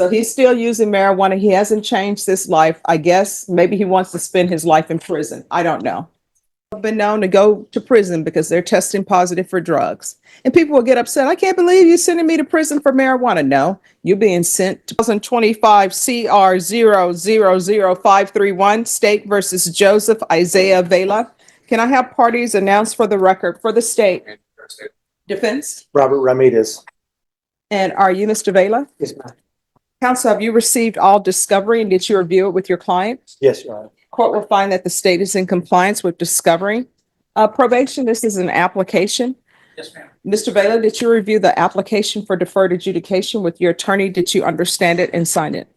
So he's still using marijuana. He hasn't changed his life. I guess maybe he wants to spend his life in prison. I don't know. I've been known to go to prison because they're testing positive for drugs. And people will get upset. I can't believe you're sending me to prison for marijuana. No, you're being sent to 2025 CR 000531, State versus Joseph Isaiah Vela. Can I have parties announced for the record for the state? Defense? Robert Ramirez. And are you Mr. Vela? Yes, ma'am. Counsel, have you received all discovery and did you review it with your client? Yes, Your Honor. Court will find that the state is in compliance with discovery. Probation, this is an application. Yes, ma'am. Mr. Vela, did you review the application for deferred adjudication with your attorney? Did you understand it and sign it?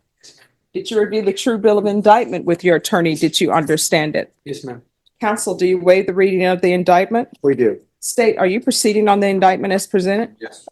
Did you review the true bill of indictment with your attorney? Did you understand it? Yes, ma'am. Counsel, do you waive the reading of the indictment? We do. State, are you proceeding on the indictment as presented? Yes.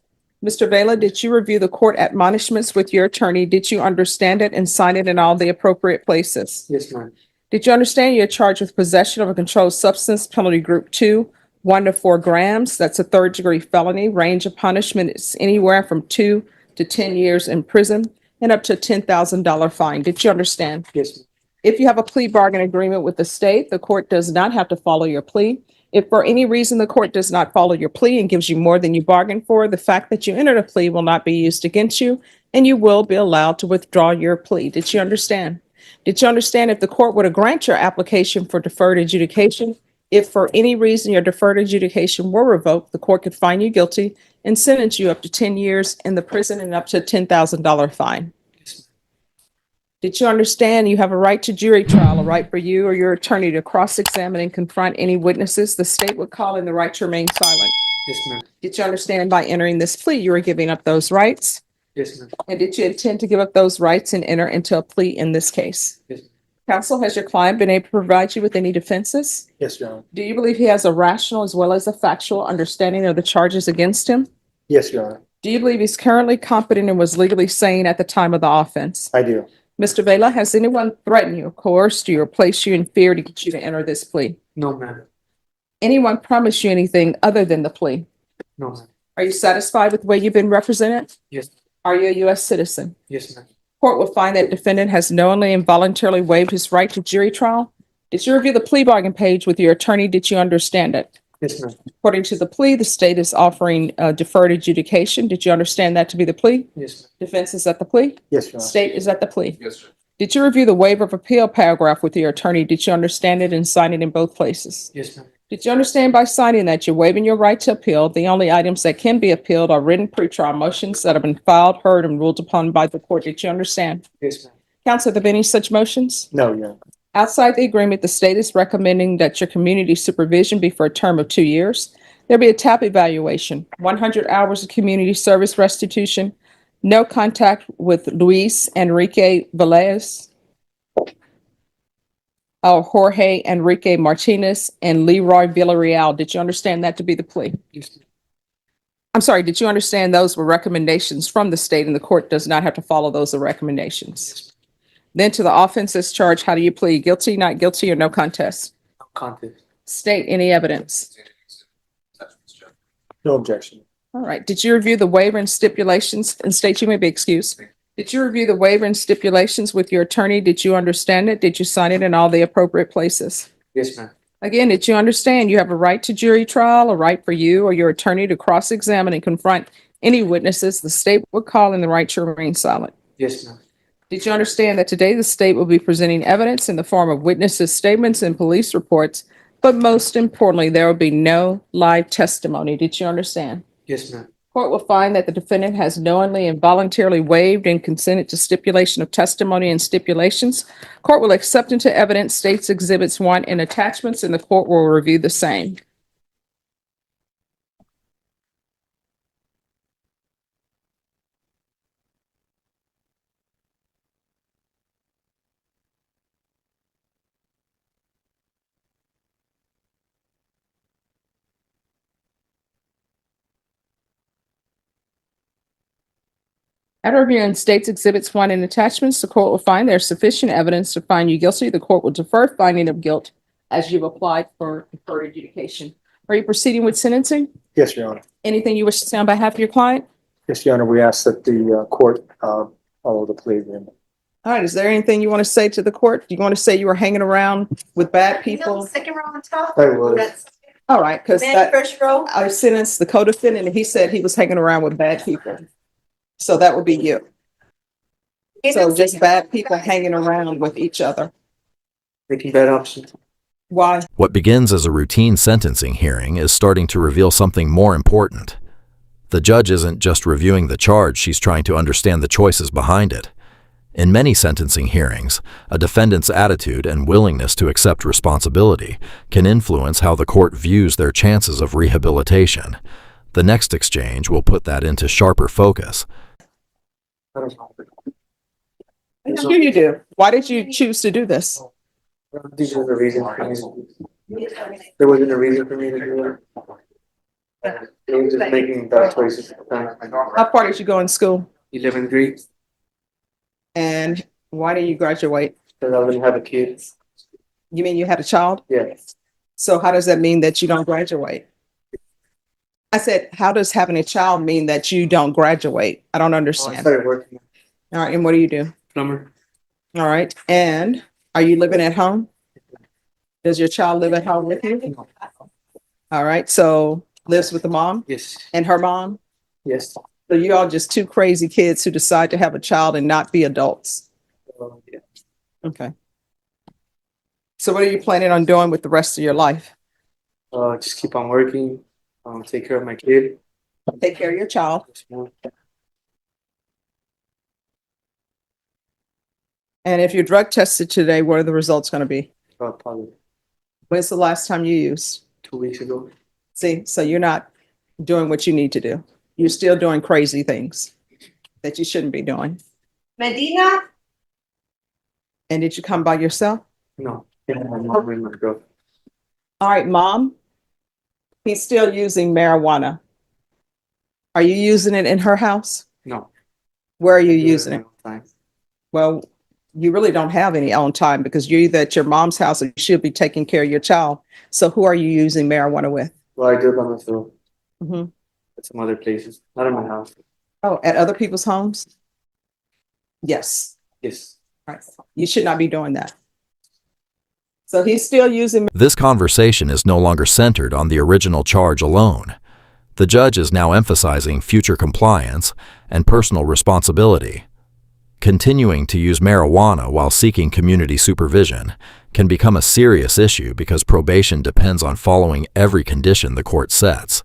Mr. Vela, did you review the court admonishments with your attorney? Did you understand it and sign it in all the appropriate places? Yes, ma'am. Did you understand you're charged with possession of a controlled substance, penalty group 2, 1 to 4 grams? That's a third-degree felony. Range of punishment is anywhere from 2 to 10 years in prison and up to a $10,000 fine. Did you understand? Yes, ma'am. If you have a plea bargain agreement with the state, the court does not have to follow your plea. If for any reason the court does not follow your plea and gives you more than you bargained for, the fact that you entered a plea will not be used against you, and you will be allowed to withdraw your plea. Did you understand? Did you understand if the court were to grant your application for deferred adjudication, if for any reason your deferred adjudication were revoked, the court could find you guilty and sentence you up to 10 years in the prison and up to a $10,000 fine? Did you understand you have a right to jury trial, a right for you or your attorney to cross-examine and confront any witnesses the state would call in the right to remain silent? Yes, ma'am. Did you understand by entering this plea, you were giving up those rights? Yes, ma'am. And did you intend to give up those rights and enter into a plea in this case? Yes. Counsel, has your client been able to provide you with any defenses? Yes, Your Honor. Do you believe he has a rational as well as a factual understanding of the charges against him? Yes, Your Honor. Do you believe he's currently competent and was legally sane at the time of the offense? I do. Mr. Vela, has anyone threatened you, coerced you, or placed you in fear to get you to enter this plea? No, ma'am. Anyone promised you anything other than the plea? No, ma'am. Are you satisfied with the way you've been represented? Yes. Are you a U.S. citizen? Yes, ma'am. Court will find that defendant has knowingly and voluntarily waived his right to jury trial. Did you review the plea bargain page with your attorney? Did you understand it? Yes, ma'am. According to the plea, the state is offering deferred adjudication. Did you understand that to be the plea? Yes, ma'am. Defense is at the plea? Yes, Your Honor. State is at the plea? Yes, sir. Did you review the waiver of appeal paragraph with your attorney? Did you understand it and sign it in both places? Yes, ma'am. Did you understand by signing that you're waiving your right to appeal? The only items that can be appealed are written pretrial motions that have been filed, heard, and ruled upon by the court. Did you understand? Yes, ma'am. Counsel, have there been any such motions? No, Your Honor. Outside the agreement, the state is recommending that your community supervision be for a term of 2 years. There'll be a TAP evaluation, 100 hours of community service restitution, no contact with Luis Enrique Velez, Jorge Enrique Martinez, and Leroy Villarreal. Did you understand that to be the plea? Yes, ma'am. I'm sorry, did you understand those were recommendations from the state and the court does not have to follow those recommendations? Yes, ma'am. Then to the offenses charged, how do you plead? Guilty, not guilty, or no contest? No contest. State any evidence. No objection. All right. Did you review the waiver and stipulations? And state, you may be excused. Did you review the waiver and stipulations with your attorney? Did you understand it? Did you sign it in all the appropriate places? Yes, ma'am. Again, did you understand you have a right to jury trial, a right for you or your attorney to cross-examine and confront any witnesses the state would call in the right to remain silent? Yes, ma'am. Did you understand that today the state will be presenting evidence in the form of witnesses' statements and police reports, but most importantly, there will be no live testimony? Did you understand? Yes, ma'am. Court will find that the defendant has knowingly and voluntarily waived and consented to stipulation of testimony and stipulations. Court will accept into evidence states exhibits 1 and attachments, and the court will review the same. At reviewing states exhibits 1 and attachments, the court will find there's sufficient evidence to find you guilty. The court will defer finding of guilt as you've applied for deferred adjudication. Are you proceeding with sentencing? Yes, Your Honor. Anything you wish to say on behalf of your client? Yes, Your Honor. We ask that the court follow the plea agreement. All right, is there anything you want to say to the court? Do you want to say you were hanging around with bad people? Second row on top. I was. All right, because Man, first row. I sentenced the co-defendant and he said he was hanging around with bad people. So that would be you. So just bad people hanging around with each other. Making bad options. Why? What begins as a routine sentencing hearing is starting to reveal something more important. The judge isn't just reviewing the charge, she's trying to understand the choices behind it. In many sentencing hearings, a defendant's attitude and willingness to accept responsibility can influence how the court views their chances of rehabilitation. The next exchange will put that into sharper focus. I don't know. I'm sure you do. Why did you choose to do this? This was a reason for me. There wasn't a reason for me to do it. It was just making bad choices at the time. How far did you go in school? 11th grade, And why didn't you graduate? because I didn't have a kid. You mean you had a child? Yeah. So how does that mean that you don't graduate? I said, how does having a child mean that you don't graduate? I don't I understand. started working All right, and what do you do? plumber. All right, and are you living at home? Does your child live at home with you? All right, so lives with the mom Yes. and her mom? Yes. So you all just two crazy kids who decide to have a child and not be adults. Yeah. Okay. So what are you planning on doing with the rest of your life? Just keep on working. Take care of my kid. Take care of your child. And if you're drug tested today, what are the results going to be? Probably When's the last time you used? 2 weeks ago. See, so you're not doing what you need to do. You're still doing crazy things that you shouldn't be doing. Medina. And did you come by yourself? No. Yeah, my mom and my girl. All right, mom. He's still using marijuana. Are you using it in her house? No. Where are you using it? Time. Well, you really don't have any own time because you're either at your mom's house or you should be taking care of your child. So who are you using marijuana with? Well, I do it by myself Mm-hmm. at some other places, not in my house. Oh, at other people's homes? Yes. Yes. All right. You should not be doing that. So he's still using. This conversation is no longer centered on the original charge alone. The judge is now emphasizing future compliance and personal responsibility. Continuing to use marijuana while seeking community supervision can become a serious issue because probation depends on following every condition the court sets.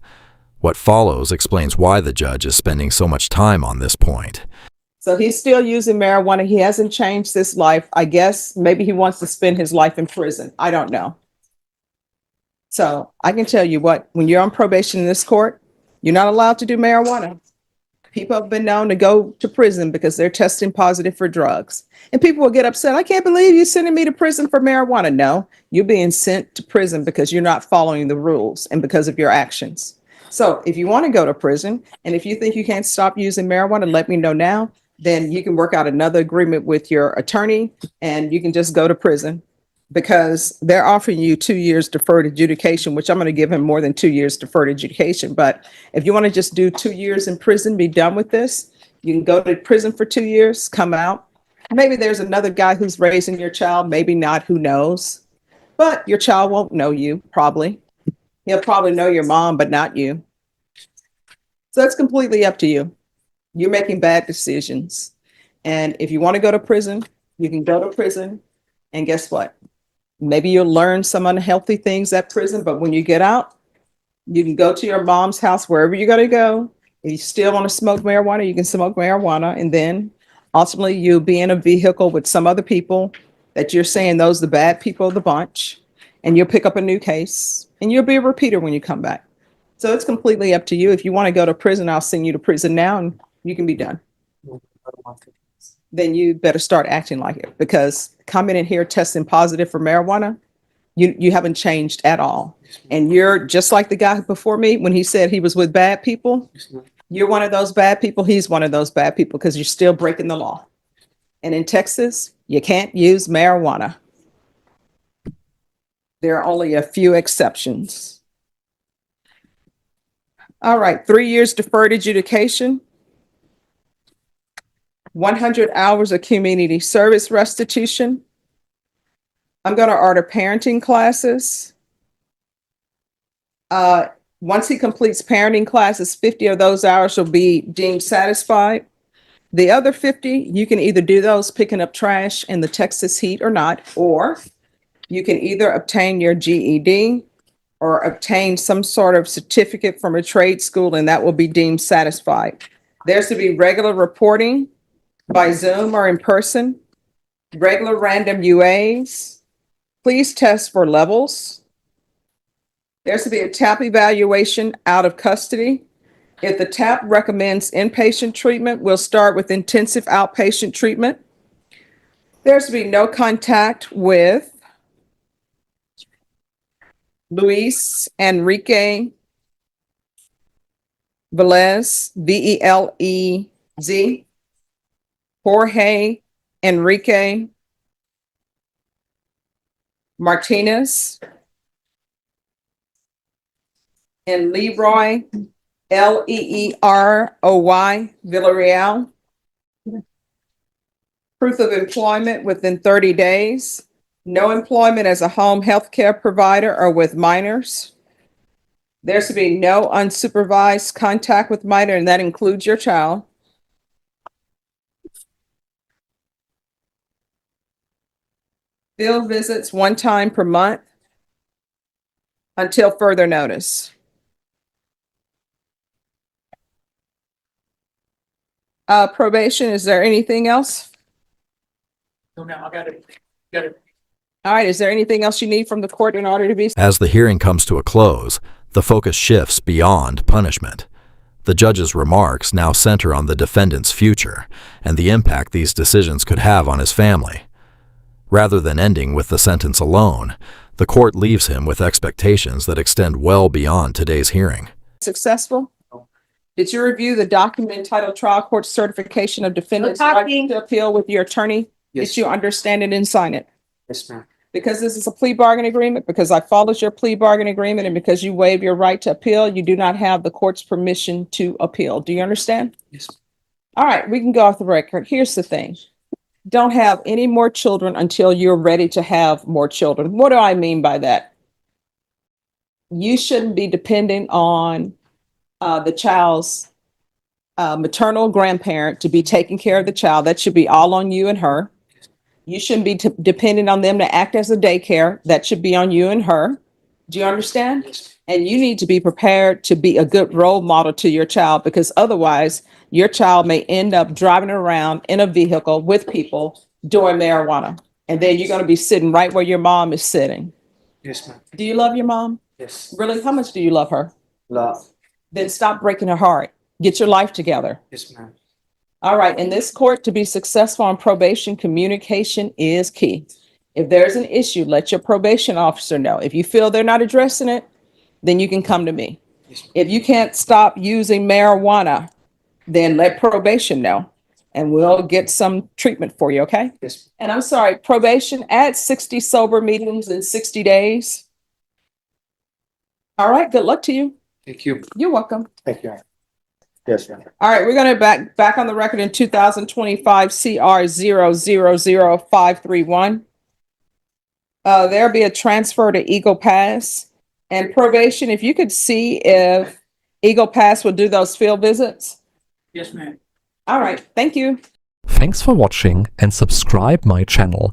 What follows explains why the judge is spending so much time on this point. So he's still using marijuana. He hasn't changed his life. I guess maybe he wants to spend his life in prison. I don't know. So I can tell you what, when you're on probation in this court, you're not allowed to do marijuana. People have been known to go to prison because they're testing positive for drugs. And people will get upset. I can't believe you're sending me to prison for marijuana. No, you're being sent to prison because you're not following the rules and because of your actions. So if you want to go to prison and if you think you can't stop using marijuana, let me know now. Then you can work out another agreement with your attorney and you can just go to prison because they're offering you 2 years deferred adjudication, which I'm going to give him more than 2 years deferred adjudication. But if you want to just do 2 years in prison, be done with this, you can go to prison for 2 years, come out. Maybe there's another guy who's raising your child, maybe not, who knows? But your child won't know you, probably. He'll probably know your mom, but not you. So it's completely up to you. You're making bad decisions. And if you want to go to prison, you can go to prison. And guess what? Maybe you'll learn some unhealthy things at prison, but when you get out, you can go to your mom's house, wherever you're going to go. If you still want to smoke marijuana, you can smoke marijuana. And then ultimately you'll be in a vehicle with some other people that you're saying those are the bad people of the bunch. And you'll pick up a new case and you'll be a repeater when you come back. So it's completely up to you. If you want to go to prison, I'll send you to prison now and you can be done. I don't want to. Then you better start acting like it because coming in here testing positive for marijuana, you haven't changed at all. And you're just like the guy before me when he said he was with bad people. You're one of those bad people. He's one of those bad people because you're still breaking the law. And in Texas, you can't use marijuana. There are only a few exceptions. All right, 3 years deferred adjudication. 100 hours of community service restitution. I'm going to order parenting classes. Once he completes parenting classes, 50 of those hours will be deemed satisfied. The other 50, you can either do those picking up trash in the Texas heat or not, or you can either obtain your GED or obtain some sort of certificate from a trade school, and that will be deemed satisfied. There's to be regular reporting by Zoom or in person, regular random UAs. Please test for levels. There's to be a TAP evaluation out of custody. If the TAP recommends inpatient treatment, we'll start with intensive outpatient treatment. There's to be no contact with Luis Enrique Velez, Velez, Jorge Enrique Martinez, and Leroy, Leeroy Villarreal. Proof of employment within 30 days. No employment as a home health care provider or with minors. There's to be no unsupervised contact with minor, and that includes your child. Field visits 1 time per month until further notice. Probation, is there anything else? No, I got it. All right, is there anything else you need from the court in order to be? As the hearing comes to a close, the focus shifts beyond punishment. The judge's remarks now center on the defendant's future and the impact these decisions could have on his family. Rather than ending with the sentence alone, the court leaves him with expectations that extend well beyond today's hearing. Successful? Did you review the document entitled Trial Court Certification of Defendant's No Right talking. to Appeal with your attorney? Yes. Did you understand it and sign it? Yes, ma'am. Because this is a plea bargain agreement, because I followed your plea bargain agreement, and because you waive your right to appeal, you do not have the court's permission to appeal. Do you understand? Yes. All right, we can go off the record. Here's the thing. Don't have any more children until you're ready to have more children. What do I mean by that? You shouldn't be depending on the child's maternal grandparent to be taking care of the child. That should be all on you and her. You shouldn't be dependent on them to act as a daycare. That should be on you and her. Do you understand? Yes. And you need to be prepared to be a good role model to your child, because otherwise your child may end up driving around in a vehicle with people doing marijuana. And then you're going to be sitting right where your mom is sitting. Yes, ma'am. Do you love your mom? Yes. Really? How much do you love her? Love. Then stop breaking her heart. Get your life together. Yes, ma'am. All right. In this court, to be successful on probation, communication is key. If there's an issue, let your probation officer know. If you feel they're not addressing it, then you can come to me. Yes, ma'am. If you can't stop using marijuana, then let probation know, and we'll get some treatment for you, okay? Yes. And I'm sorry, probation, add 60 sober meetings in 60 days. All right, good luck to you. Thank you. You're welcome. Thank you. Yes, ma'am. All right, we're going to back on the record in 2025 CR 000531. There'll be a transfer to Eagle Pass. And probation, if you could see if Eagle Pass will do those field visits. Yes, ma'am. All right, thank you. Thanks for watching and subscribe my channel.